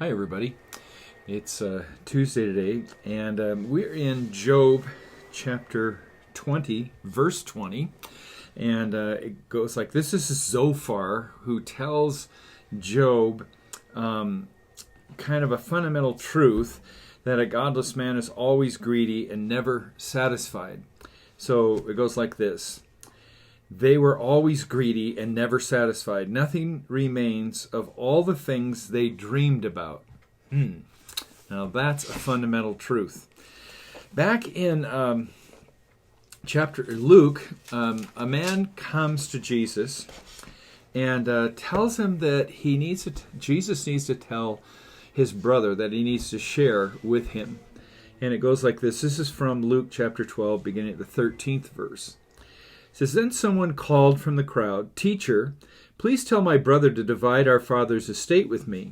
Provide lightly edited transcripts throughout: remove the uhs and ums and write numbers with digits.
Hi, everybody. It's Tuesday today, and we're in Job chapter 20, verse 20. And it goes like this. This is Zophar, who tells Job kind of a fundamental truth that a godless man is always greedy and never satisfied. So it goes like this. They were always greedy and never satisfied. Nothing remains of all the things they dreamed about. Now that's a fundamental truth. Back in chapter Luke, a man comes to Jesus and tells him that Jesus needs to tell his brother that he needs to share with him. And it goes like this. This is from Luke chapter 12, beginning at the 13th verse. It says, Then someone called from the crowd, Teacher, please tell my brother to divide our father's estate with me.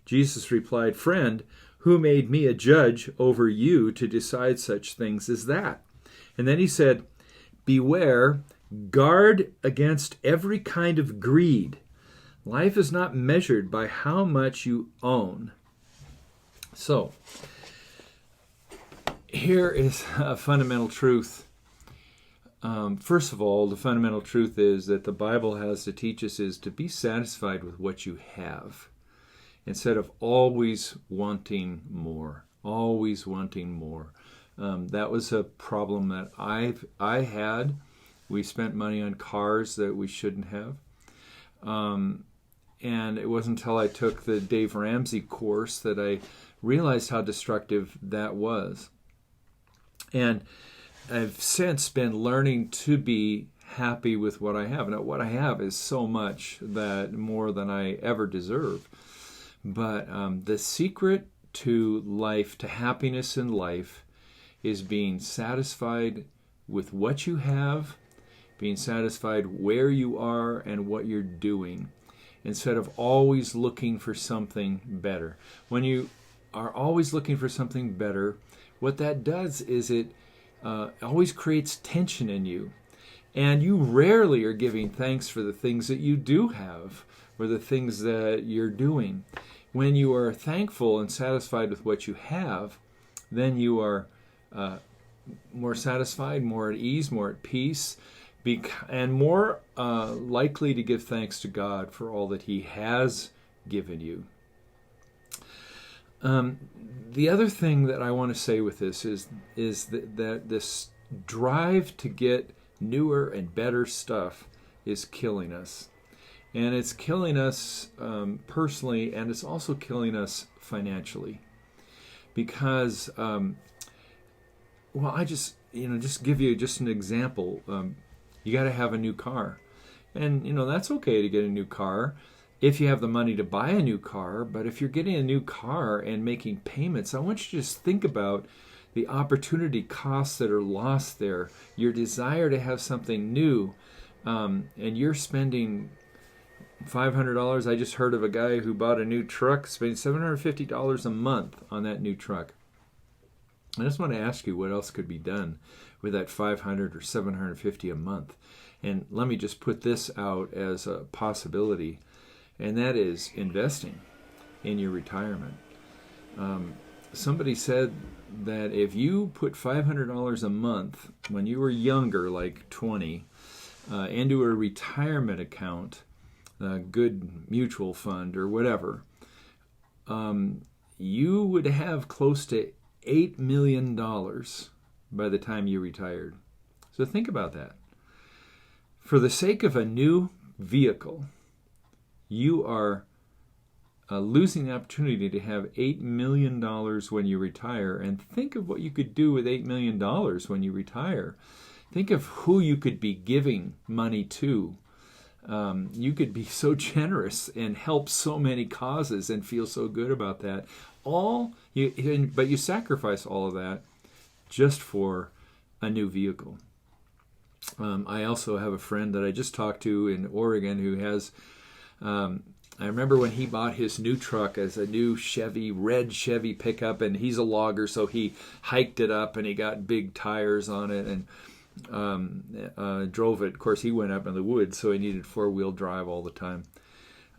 Jesus replied, Friend, who made me a judge over you to decide such things as that? And then he said, Beware, guard against every kind of greed. Life is not measured by how much you own. So, here is a fundamental truth. First of all, the fundamental truth is that the Bible has to teach us is to be satisfied with what you have instead of always wanting more, always wanting more. That was a problem that I had. We spent money on cars that we shouldn't have. And it wasn't until I took the Dave Ramsey course that I realized how destructive that was. And I've since been learning to be happy with what I have. Now, what I have is so much that more than I ever deserve. But the secret to life, to happiness in life, is being satisfied with what you have, being satisfied where you are and what you're doing, instead of always looking for something better. When you are always looking for something better, what that does is it always creates tension in you. And you rarely are giving thanks for the things that you do have or the things that you're doing. When you are thankful and satisfied with what you have, then you are more satisfied, more at ease, more at peace, and more likely to give thanks to God for all that He has given you. The other thing that I want to say with this is that this drive to get newer and better stuff is killing us. And it's killing us personally, and it's also killing us financially. Because, I just give you just an example. You got to have a new car. And, that's okay to get a new car if you have the money to buy a new car. But if you're getting a new car and making payments, I want you to just think about the opportunity costs that are lost there. Your desire to have something new, and you're spending $500. I just heard of a guy who bought a new truck, spending $750 a month on that new truck. I just want to ask you what else could be done with that $500 or $750 a month. And let me just put this out as a possibility, and that is investing in your retirement. Somebody said that if you put $500 a month when you were younger, like 20, into a retirement account, a good mutual fund or whatever, you would have close to $8 million by the time you retired. So think about that. For the sake of a new vehicle, you are losing the opportunity to have $8 million when you retire. And think of what you could do with $8 million when you retire. Think of who you could be giving money to. You could be so generous and help so many causes and feel so good about that. But you sacrifice all of that just for a new vehicle. I also have a friend that I just talked to in Oregon who has, I remember when he bought his new truck as a new red Chevy pickup, and he's a logger, so he hiked it up and he got big tires on it and drove it. Of course, he went up in the woods, so he needed four-wheel drive all the time.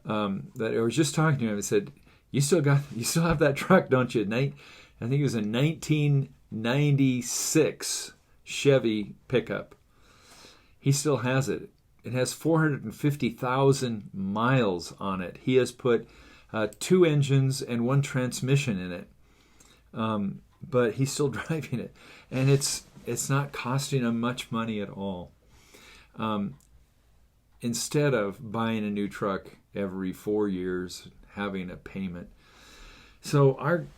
That I was just talking to him and said, You still have that truck, don't you? I think it was a 1996 Chevy pickup. He still has it. It has 450,000 miles on it. He has put 2 engines and 1 transmission in it, but he's still driving it, and it's not costing him much money at all. Instead of buying a new truck every 4 years, having a payment. So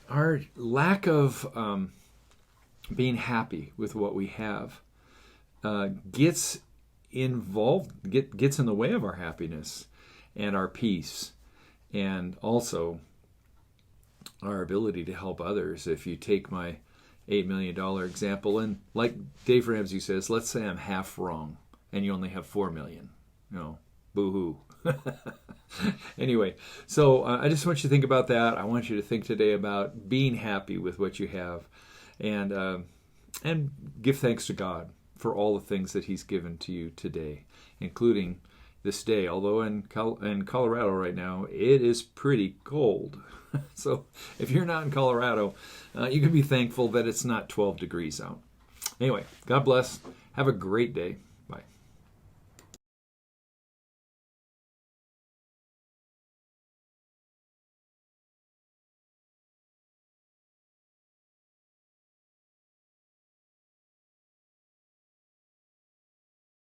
our lack of being happy with what we have gets involved, gets in the way of our happiness and our peace, and also our ability to help others. If you take my $8 million example, and like Dave Ramsey says, let's say I'm half wrong and you only have $4 million. Boo-hoo. Anyway, so I just want you to think about that. I want you to think today about being happy with what you have, and give thanks to God for all the things that He's given to you today, including this day. Although in Colorado right now, it is pretty cold. So if you're not in Colorado, you can be thankful that it's not 12 degrees out. Anyway, God bless. Have a great day.